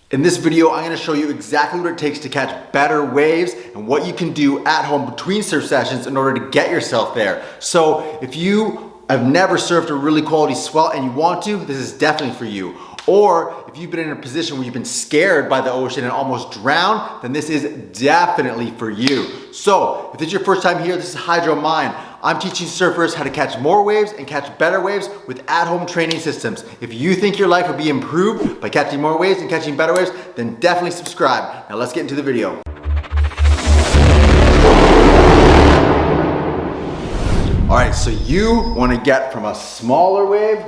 In this video, I'm gonna show you exactly what it takes to catch better waves and what you can do at home between surf sessions in order to get yourself there. So if you have never surfed a really quality swell and you want to, this is definitely for you. Or if you've been in a position where you've been scared by the ocean and almost drowned, then this is definitely for you. So if this is your first time here, this is Hydro Mind. I'm teaching surfers how to catch more waves and catch better waves with at-home training systems. If you think your life would be improved by catching more waves and catching better waves, then definitely subscribe. Now let's get into the video. All right, so you want to get from a smaller wave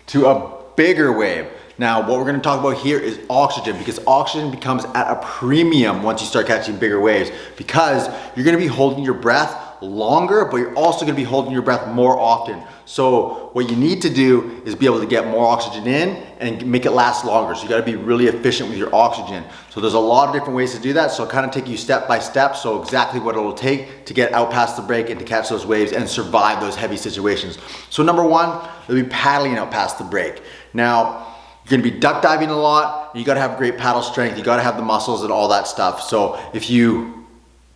to a bigger wave. Now, what we're going to talk about here is oxygen, because oxygen becomes at a premium once you start catching bigger waves, because you're going to be holding your breath longer, but you're also going to be holding your breath more often. So what you need to do is be able to get more oxygen in and make it last longer. So you got to be really efficient with your oxygen. So there's a lot of different ways to do that. So I'll kind of take you step by step. So exactly what it will take to get out past the break and to catch those waves and survive those heavy situations. So number one, you'll be paddling out past the break. Now, you're gonna be duck diving a lot. You gotta have great paddle strength. You gotta have the muscles and all that stuff. So if you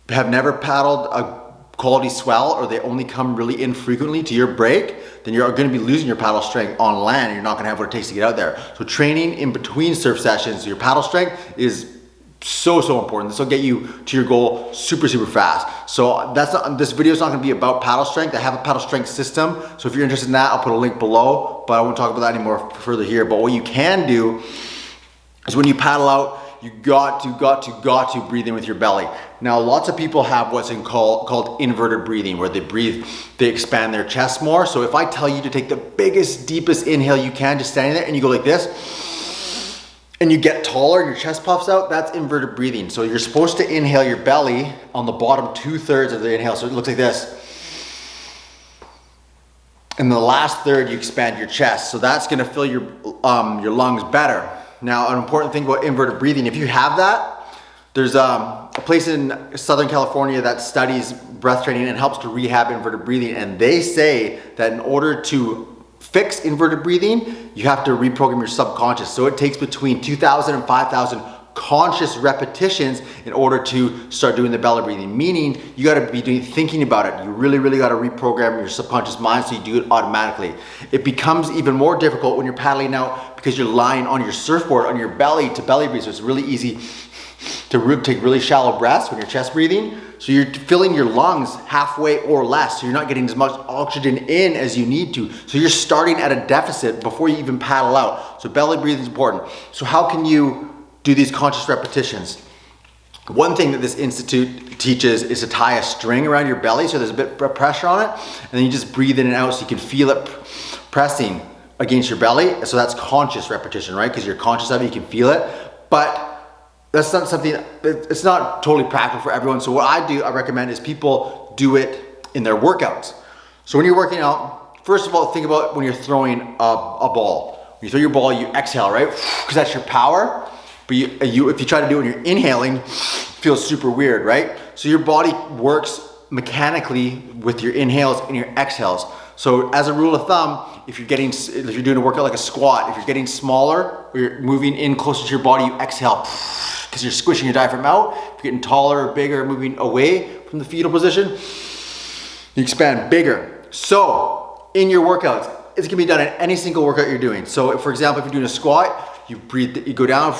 have never paddled a quality swell, or they only come really infrequently to your break, then you're gonna be losing your paddle strength on land and you're not gonna have what it takes to get out there. So training in between surf sessions, your paddle strength is so important. This will get you to your goal super fast. So this video is not going to be about paddle strength. I have a paddle strength system, so if you're interested in that, I'll put a link below, but I won't talk about that anymore further here. But what you can do is when you paddle out, you got to breathe in with your belly. Now, lots of people have what's called inverted breathing, where they expand their chest more. So if I tell you to take the biggest, deepest inhale you can, just standing there, and you go like this, and you get taller, your chest puffs out, that's inverted breathing. So you're supposed to inhale your belly on the bottom 2/3 of the inhale. So it looks like this. And the last third, you expand your chest. So that's gonna fill your lungs better. Now, an important thing about inverted breathing, if you have that, there's a place in Southern California that studies breath training and helps to rehab inverted breathing. And they say that in order to fix inverted breathing, you have to reprogram your subconscious. So it takes between 2,000 and 5,000 conscious repetitions in order to start doing the belly breathing, meaning you got to be thinking about it. You really got to reprogram your subconscious mind so you do it automatically. It becomes even more difficult when you're paddling out because you're lying on your surfboard on your belly to belly breathe. So it's really easy to take really shallow breaths when you're chest breathing. So you're filling your lungs halfway or less. So you're not getting as much oxygen in as you need to. So you're starting at a deficit before you even paddle out. So belly breathing is important. So how can you do these conscious repetitions? One thing that this institute teaches is to tie a string around your belly so there's a bit of pressure on it, and then you just breathe in and out so you can feel it pressing against your belly. So that's conscious repetition, right? Because you're conscious of it, you can feel it. But that's not something, it's not totally practical for everyone. So what I recommend is people do it in their workouts. So when you're working out, first of all, think about when you're throwing a ball. When you throw your ball, you exhale, right? Because that's your power. But if you try to do it when you're inhaling, it feels super weird, right? So your body works mechanically with your inhales and your exhales. So as a rule of thumb, if you're doing a workout like a squat, if you're getting smaller or you're moving in closer to your body, you exhale because you're squishing your diaphragm out. If you're getting taller or bigger, moving away from the fetal position, you expand bigger. So in your workouts, it can be done in any single workout you're doing. So for example, if you're doing a squat, you breathe, you go down,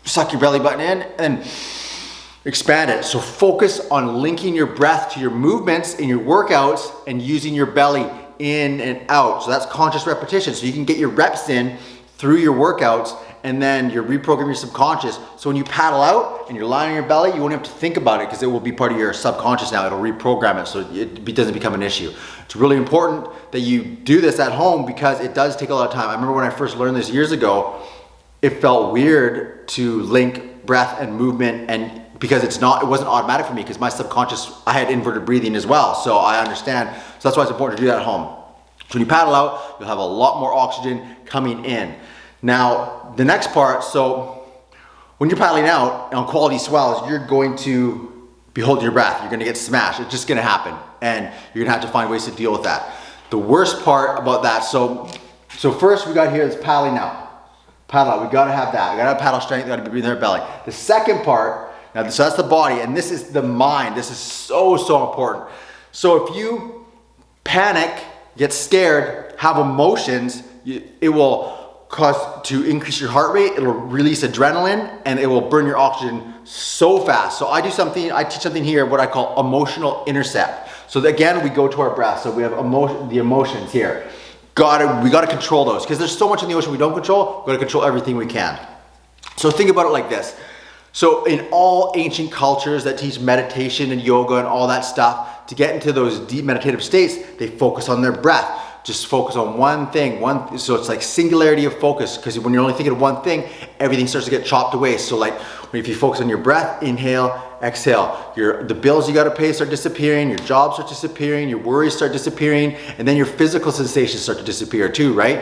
suck your belly button in, and expand it. So focus on linking your breath to your movements in your workouts and using your belly in and out. So that's conscious repetition. So you can get your reps in through your workouts, and then you reprogram your subconscious. So when you paddle out and you're lying on your belly, you won't have to think about it because it will be part of your subconscious now. It'll reprogram it so it doesn't become an issue. It's really important that you do this at home because it does take a lot of time. I remember when I first learned this years ago, it felt weird to link breath and movement, and because it wasn't automatic for me because my subconscious, I had inverted breathing as well. So I understand. So that's why it's important to do that at home. So when you paddle out, you'll have a lot more oxygen coming in. Now, the next part, so when you're paddling out on quality swells, you're going to be holding your breath. You're gonna get smashed. It's just gonna happen. And you're gonna have to find ways to deal with that. The worst part about that, so first we got here is paddling out. Paddle out, we gotta have that. We gotta have paddle strength, we gotta be breathing our belly. The second part, now so that's the body, and this is the mind. This is so important. So if you panic, get scared, have emotions, it will cause to increase your heart rate, it'll release adrenaline, and it will burn your oxygen so fast. So I teach something here, what I call emotional intercept. So again, we go to our breath. So we have the emotions here. We gotta control those, because there's so much in the ocean we don't control. We gotta control everything we can. So think about it like this. So in all ancient cultures that teach meditation and yoga and all that stuff, to get into those deep meditative states, they focus on their breath. Just focus on one thing, so it's like singularity of focus, because when you're only thinking of one thing, everything starts to get chopped away. So like if you focus on your breath, inhale, exhale, the bills you gotta pay start disappearing, your jobs start disappearing, your worries start disappearing, and then your physical sensations start to disappear too, right?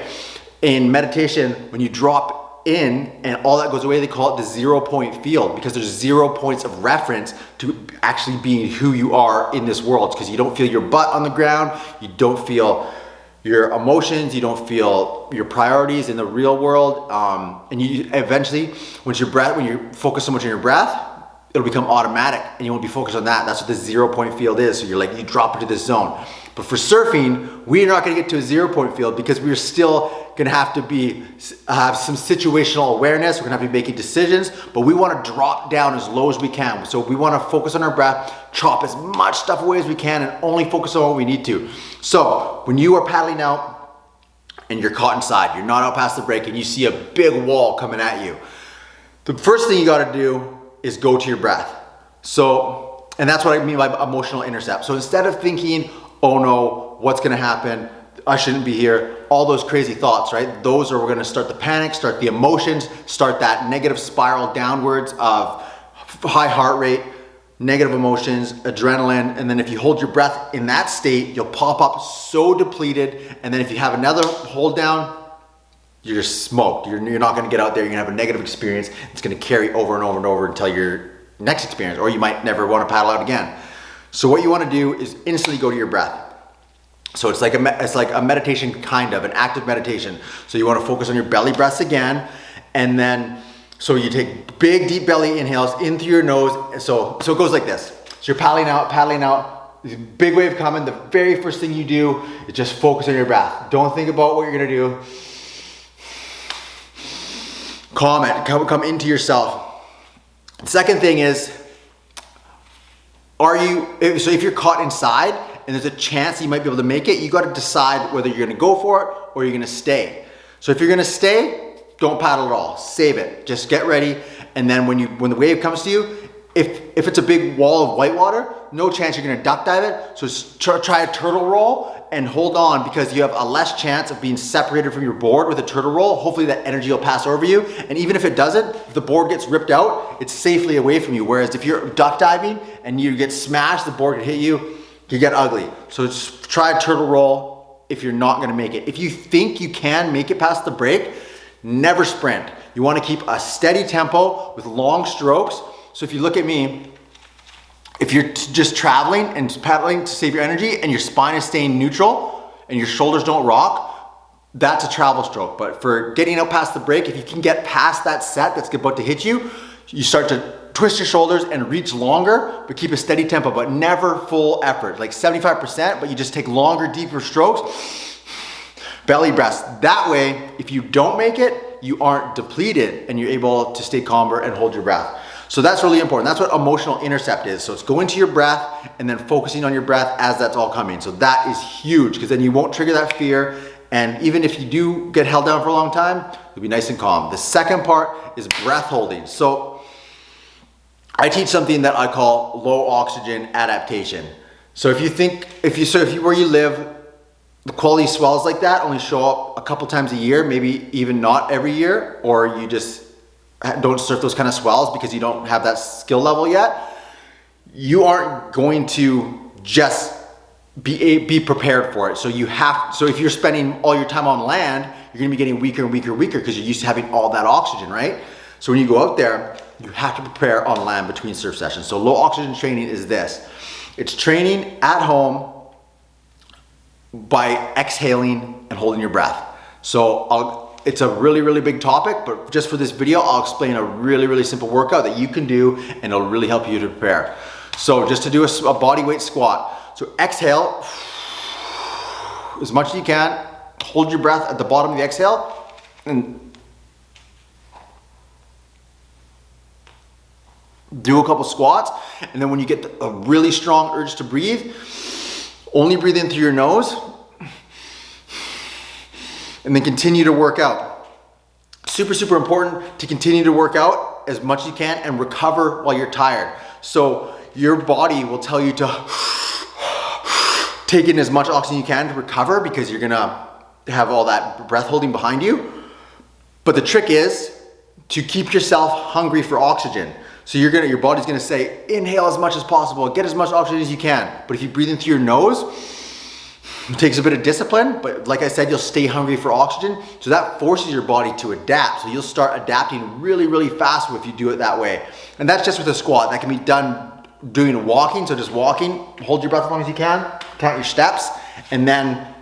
In meditation, when you drop in and all that goes away, they call it the 0 point field, because there's 0 points of reference to actually being who you are in this world, because you don't feel your butt on the ground, you don't feel your emotions, you don't feel your priorities in the real world, and you eventually, when you focus so much on your breath, it'll become automatic, and you won't be focused on that. That's what the 0 point field is. So you drop into this zone. But for surfing, we're not gonna get to a 0 point field, because we're still gonna have to have some situational awareness. We're gonna have to be making decisions, but we wanna drop down as low as we can. So we wanna focus on our breath, chop as much stuff away as we can, and only focus on what we need to. So when you are paddling out and you're caught inside, you're not out past the break, and you see a big wall coming at you, the first thing you gotta do is go to your breath. So, and that's what I mean by emotional intercept. So instead of thinking, oh no, what's gonna happen? I shouldn't be here. All those crazy thoughts, right? Those are gonna start the panic, start the emotions, start that negative spiral downwards of high heart rate, negative emotions, adrenaline. And then if you hold your breath in that state, you'll pop up so depleted. And then if you have another hold down, you're just smoked. You're not gonna get out there. You're gonna have a negative experience. It's gonna carry over and over and over until your next experience, or you might never wanna paddle out again. So what you wanna do is instantly go to your breath. So it's like a meditation, kind of an active meditation. So you wanna focus on your belly breaths again, and then, so you take big deep belly inhales in through your nose. So it goes like this. So you're paddling out, there's a big wave coming. The very first thing you do is just focus on your breath. Don't think about what you're gonna do. Calm it, come into yourself. The second thing is, if you're caught inside and there's a chance you might be able to make it, you gotta decide whether you're gonna go for it or you're gonna stay. So if you're gonna stay, don't paddle at all, save it. Just get ready, and then when the wave comes to you, if it's a big wall of white water, no chance you're gonna duck dive it. So try a turtle roll and hold on, because you have a less chance of being separated from your board with a turtle roll. Hopefully that energy will pass over you. And even if it doesn't, if the board gets ripped out, it's safely away from you. Whereas if you're duck diving and you get smashed, the board can hit you, you get ugly. So just try a turtle roll if you're not gonna make it. If you think you can make it past the break, never sprint. You wanna keep a steady tempo with long strokes. So if you look at me, if you're just traveling and paddling to save your energy and your spine is staying neutral and your shoulders don't rock, that's a travel stroke. But for getting out past the break, if you can get past that set that's about to hit you, you start to twist your shoulders and reach longer, but keep a steady tempo, but never full effort, like 75%, but you just take longer, deeper strokes, belly breaths. That way, if you don't make it, you aren't depleted and you're able to stay calmer and hold your breath. So that's really important. That's what emotional intercept is. So it's going to your breath and then focusing on your breath as that's all coming. So that is huge, because then you won't trigger that fear. And even if you do get held down for a long time, you'll be nice and calm. The second part is breath holding. So I teach something that I call low oxygen adaptation. So where you live, the quality swells like that only show up a couple times a year, maybe even not every year, or you just don't surf those kind of swells because you don't have that skill level yet, you aren't going to just be prepared for it. So if you're spending all your time on land, you're gonna be getting weaker and weaker because you're used to having all that oxygen, right? So when you go out there, you have to prepare on land between surf sessions. So low oxygen training is this. It's training at home by exhaling and holding your breath. So it's a really, really big topic, but just for this video, I'll explain a really, really simple workout that you can do and it'll really help you to prepare. So just to do a body weight squat. So exhale as much as you can, hold your breath at the bottom of the exhale, and do a couple squats. And then when you get a really strong urge to breathe, only breathe in through your nose and then continue to work out. Super, super important to continue to work out as much as you can and recover while you're tired. So your body will tell you to take in as much oxygen you can to recover, because you're gonna have all that breath holding behind you. But the trick is to keep yourself hungry for oxygen. So your body's gonna say, inhale as much as possible, get as much oxygen as you can. But if you breathe in through your nose, it takes a bit of discipline, but like I said, you'll stay hungry for oxygen. So that forces your body to adapt. So you'll start adapting really, really fast if you do it that way. And that's just with a squat. That can be done doing walking. So just walking, hold your breath as long as you can, count your steps, and then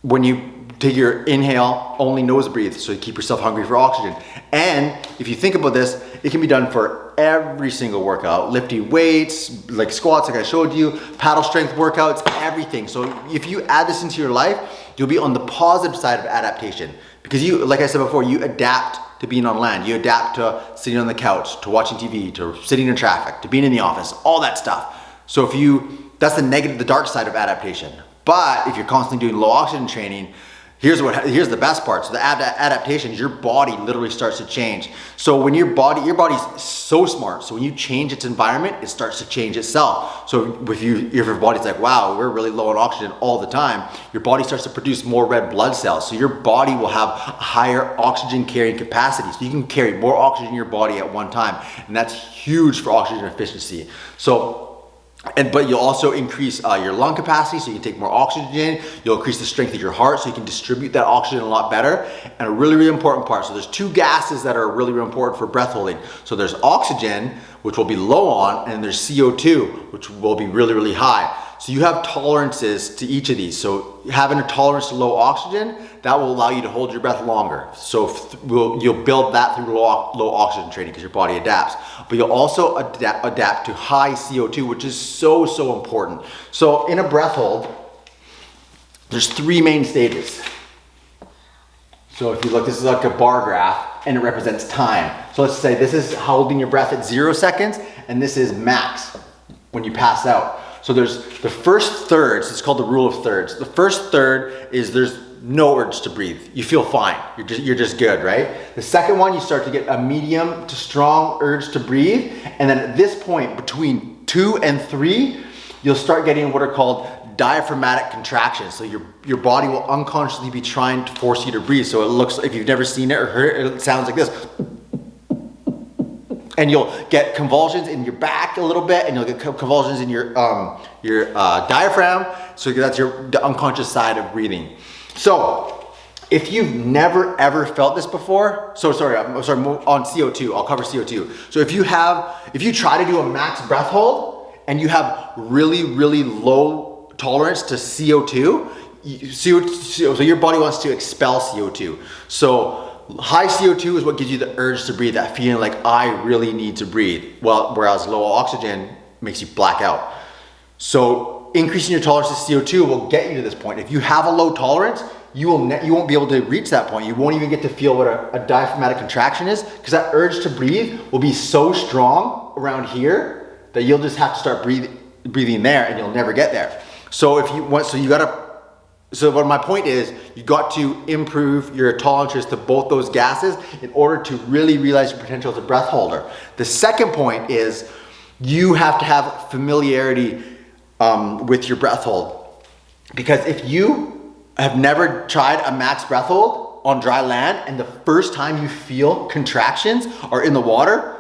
when you take your inhale, only nose breathe, so you keep yourself hungry for oxygen. And if you think about this, it can be done for every single workout, lifting weights, like squats, like I showed you, paddle strength workouts, everything. So if you add this into your life, you'll be on the positive side of adaptation, because you, like I said before, you adapt to being on land, you adapt to sitting on the couch, to watching TV, to sitting in traffic, to being in the office, all that stuff. So if you, that's the negative, the dark side of adaptation. But if you're constantly doing low oxygen training, here's the best part. So the adaptations, your body literally starts to change. So when your body's so smart. So when you change its environment, it starts to change itself. So if your body's like, wow, we're really low on oxygen all the time, your body starts to produce more red blood cells. So your body will have a higher oxygen carrying capacity. So you can carry more oxygen in your body at one time. And that's huge for oxygen efficiency. But you'll also increase your lung capacity, so you can take more oxygen. You'll increase the strength of your heart, so you can distribute that oxygen a lot better. And a really, really important part, so there's two gases that are really, really important for breath holding. So there's oxygen, which will be low on, and there's CO2, which will be really, really high. So you have tolerances to each of these. So having a tolerance to low oxygen, that will allow you to hold your breath longer. So you'll build that through low oxygen training, because your body adapts. But you'll also adapt to high CO2, which is so, so important. So in a breath hold, there's three main stages. So if you look, this is like a bar graph, and it represents time. So let's say this is holding your breath at 0 seconds, and this is max when you pass out. So there's the first third, so it's called the rule of thirds. The first third is there's no urge to breathe. You feel fine. You're just good, right? The second one, you start to get a medium to strong urge to breathe. And then at this point, between 2 and 3, you'll start getting what are called diaphragmatic contractions. So your body will unconsciously be trying to force you to breathe. So it looks, if you've never seen it or heard it, it sounds like this. And you'll get convulsions in your back a little bit, and you'll get convulsions in your diaphragm. So that's the unconscious side of breathing. So if you've never ever felt this before, on CO2, I'll cover CO2. So if you try to do a max breath hold and you have really, really low tolerance to CO2, so your body wants to expel CO2. So high CO2 is what gives you the urge to breathe, that feeling like I really need to breathe. Whereas low oxygen makes you black out. So increasing your tolerance to CO2 will get you to this point. If you have a low tolerance, you won't be able to reach that point. You won't even get to feel what a diaphragmatic contraction is, because that urge to breathe will be so strong around here that you'll just have to start breathing there, and you'll never get there. So what my point is, you got to improve your tolerances to both those gases in order to really realize your potential as a breath holder. The second point is you have to have familiarity with your breath hold. Because if you have never tried a max breath hold on dry land, and the first time you feel contractions are in the water,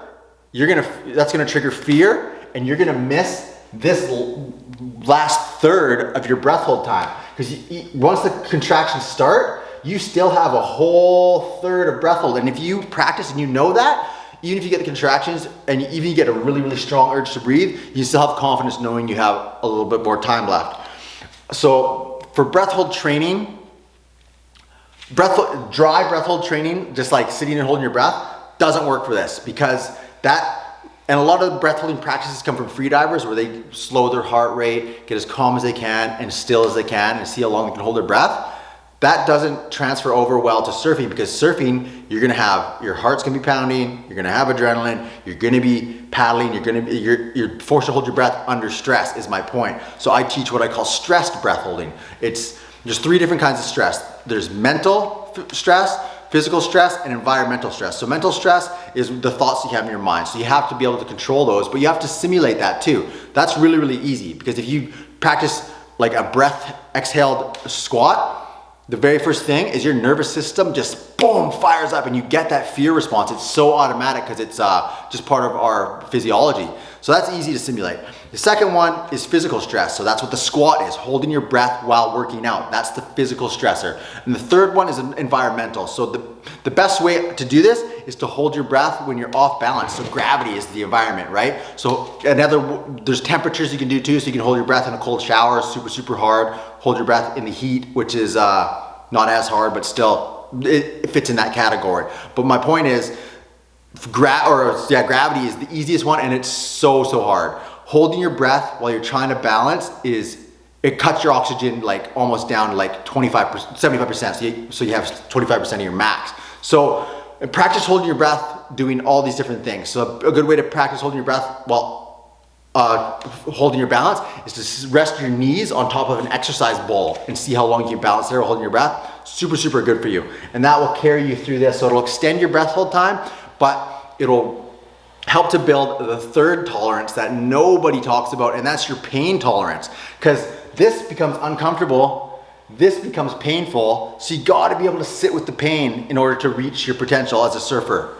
that's gonna trigger fear, and you're gonna miss this last third of your breath hold time. Because once the contractions start, you still have a whole third of breath hold. And if you practice and you know that, even if you get the contractions and even you get a really, really strong urge to breathe, you still have confidence knowing you have a little bit more time left. So for breath hold training, Dry breath hold training, just like sitting and holding your breath, doesn't work for this because and a lot of the breath holding practices come from freedivers where they slow their heart rate, get as calm as they can and still as they can and see how long they can hold their breath. That doesn't transfer over well to surfing because surfing, you're gonna have, your heart's gonna be pounding, you're gonna have adrenaline, you're gonna be paddling, you're forced to hold your breath under stress is my point. So I teach what I call stressed breath holding. There's 3 different kinds of stress. There's mental stress, physical stress, and environmental stress. So mental stress is the thoughts you have in your mind. So you have to be able to control those, but you have to simulate that too. That's really, really easy because if you practice like a breath exhaled squat, the very first thing is your nervous system just boom, fires up and you get that fear response. It's so automatic because it's just part of our physiology. So that's easy to simulate. The second one is physical stress. So that's what the squat is, holding your breath while working out. That's the physical stressor. And the third one is environmental. So the best way to do this is to hold your breath when you're off balance. So gravity is the environment, right? So there's temperatures you can do too. So you can hold your breath in a cold shower, super, super hard. Hold your breath in the heat, which is not as hard, but still it fits in that category. But my point is, gravity is the easiest one and it's so hard. Holding your breath while you're trying to balance it cuts your oxygen like almost down to like 25%, 75%. So you have 25% of your max. So practice holding your breath, doing all these different things. So a good way to practice holding your breath while holding your balance is to rest your knees on top of an exercise ball and see how long you can balance there while holding your breath. Super, super good for you. And that will carry you through this. So it'll extend your breath hold time, but it'll help to build the third tolerance that nobody talks about, and that's your pain tolerance. Because this becomes uncomfortable, this becomes painful, so you gotta be able to sit with the pain in order to reach your potential as a surfer,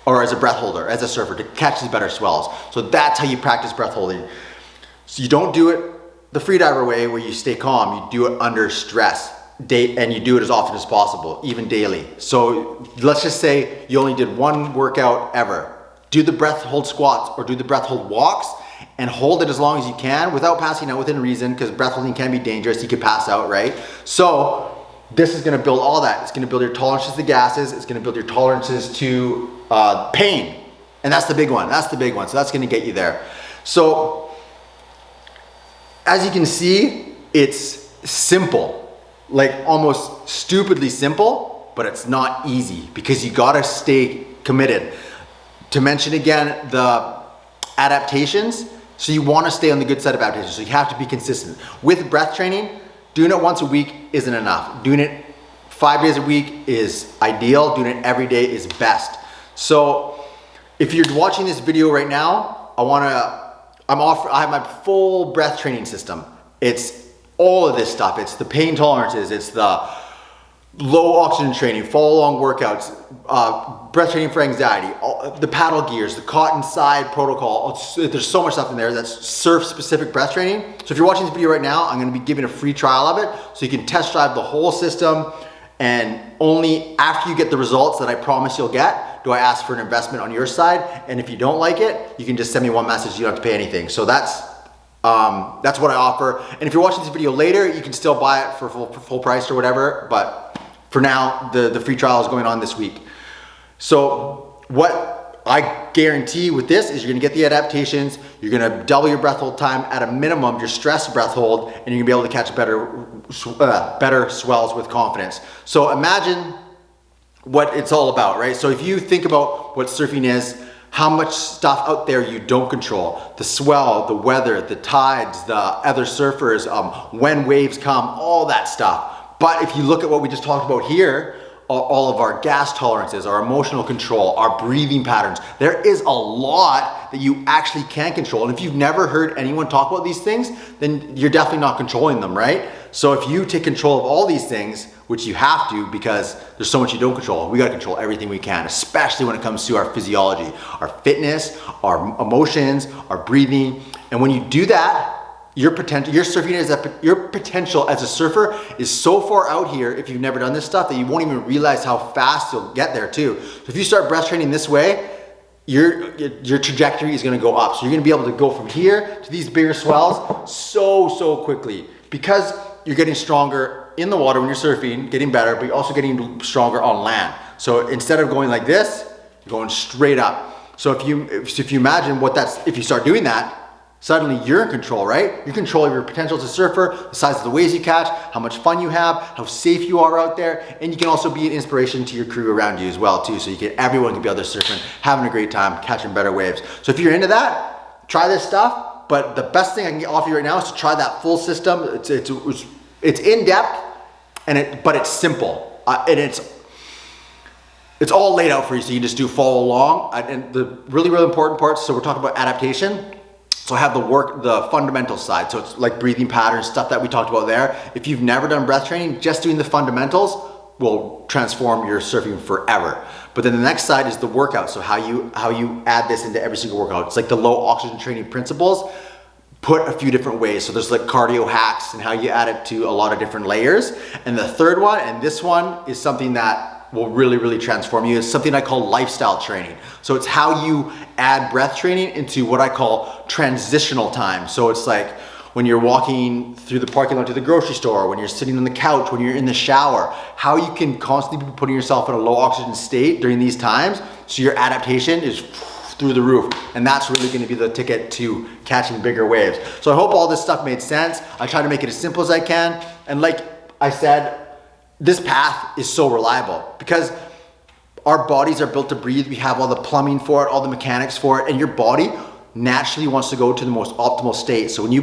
or as a breath holder, as a surfer, to catch these better swells. So that's how you practice breath holding. So you don't do it the freediver way where you stay calm, you do it under stress. And you do it as often as possible, even daily. So let's just say you only did 1 workout ever. Do the breath hold squats or do the breath hold walks and hold it as long as you can without passing out within reason, because breath holding can be dangerous. You could pass out, right? So this is gonna build all that. It's gonna build your tolerances to gases. It's gonna build your tolerances to pain. And that's the big one. That's the big one. So that's gonna get you there. So as you can see, it's simple. Like almost stupidly simple, but it's not easy because you gotta stay committed. To mention again, the adaptations, so you wanna stay on the good side of adaptations, so you have to be consistent. With breath training, doing it once a week isn't enough. Doing it 5 days a week is ideal, doing it every day is best. So if you're watching this video right now, I have my full breath training system. It's all of this stuff. It's the pain tolerances, it's the low oxygen training, follow along workouts, breath training for anxiety, the paddle gears, the cotton side protocol. There's so much stuff in there that's surf specific breath training. So if you're watching this video right now, I'm gonna be giving a free trial of it so you can test drive the whole system, and only after you get the results that I promise you'll get do I ask for an investment on your side. And if you don't like it, you can just send me 1 message, you don't have to pay anything. So that's what I offer. And if you're watching this video later, you can still buy it for full price or whatever. But for now, the free trial is going on this week. So what I guarantee with this is you're gonna get the adaptations, you're gonna double your breath hold time at a minimum, your stress breath hold, and you're gonna be able to catch better swells with confidence. So imagine what it's all about, right? So if you think about what surfing is, how much stuff out there you don't control. The swell, the weather, the tides, the other surfers, when waves come, all that stuff. But if you look at what we just talked about here, all of our gas tolerances, our emotional control, our breathing patterns, there is a lot that you actually can control. And if you've never heard anyone talk about these things, then you're definitely not controlling them, right? So if you take control of all these things, which you have to because there's so much you don't control, we gotta control everything we can, especially when it comes to our physiology, our fitness, our emotions, our breathing. And when you do that, your potential as a surfer is so far out here if you've never done this stuff that you won't even realize how fast you'll get there too. So if you start breath training this way, your trajectory is gonna go up. So you're gonna be able to go from here to these bigger swells so quickly because you're getting stronger in the water when you're surfing, getting better, but you're also getting stronger on land. So instead of going like this, you're going straight up. So if you imagine if you start doing that, suddenly you're in control, right? You're in control of your potential as a surfer, the size of the waves you catch, how much fun you have, how safe you are out there, and you can also be an inspiration to your crew around you as well too. So everyone can be out there surfing, having a great time, catching better waves. So if you're into that, try this stuff. But the best thing I can offer you right now is to try that full system. It's in depth, but it's simple, and it's all laid out for you, so you can just follow along. And the really important parts. So we're talking about adaptation. So I have the fundamental side. So it's like breathing patterns, stuff that we talked about there. If you've never done breath training, just doing the fundamentals will transform your surfing forever. But then the next side is the workout. So how you add this into every single workout. It's like the low oxygen training principles, put a few different ways. So there's like cardio hacks and how you add it to a lot of different layers. And the third one, and this one is something that will really transform you. It's something I call lifestyle training. So it's how you add breath training into what I call transitional time. So it's like when you're walking through the parking lot to the grocery store, when you're sitting on the couch, when you're in the shower, how you can constantly be putting yourself in a low oxygen state during these times so your adaptation is through the roof. And that's really going to be the ticket to catching bigger waves. So I hope all this stuff made sense. I try to make it as simple as I can. And like I said, this path is so reliable because our bodies are built to breathe. We have all the plumbing for it, all the mechanics for it, and your body naturally wants to go to the most optimal state. So when you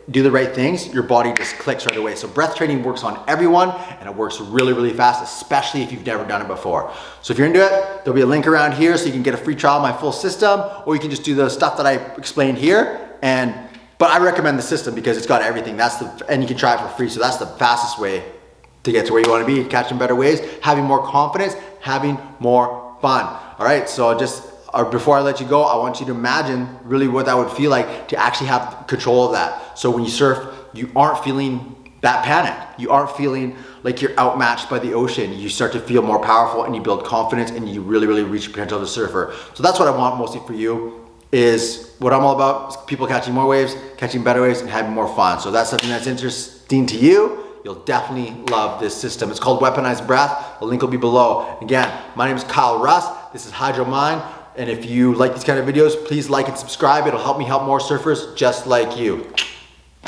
do the right things, your body just clicks right away. So breath training works on everyone, and it works really fast, especially if you've never done it before. So if you're into it, there'll be a link around here so you can get a free trial of my full system, or you can just do the stuff that I explained here. But I recommend the system because it's got everything. And you can try it for free. So that's the fastest way to get to where you want to be, catching better waves, having more confidence, having more fun. All right, so before I let you go, I want you to imagine really what that would feel like to actually have control of that. So when you surf, you aren't feeling that panic. You aren't feeling like you're outmatched by the ocean. You start to feel more powerful and you build confidence and you really reach your potential as a surfer. So that's what I want mostly for you, is what I'm all about, is people catching more waves, catching better waves, and having more fun. So that's something that's interesting to you. You'll definitely love this system. It's called Weaponized Breath. The link will be below. Again, my name is Kyle Russ. This is Hydro Mind. And if you like these kind of videos, please like and subscribe. It'll help me help more surfers just like you.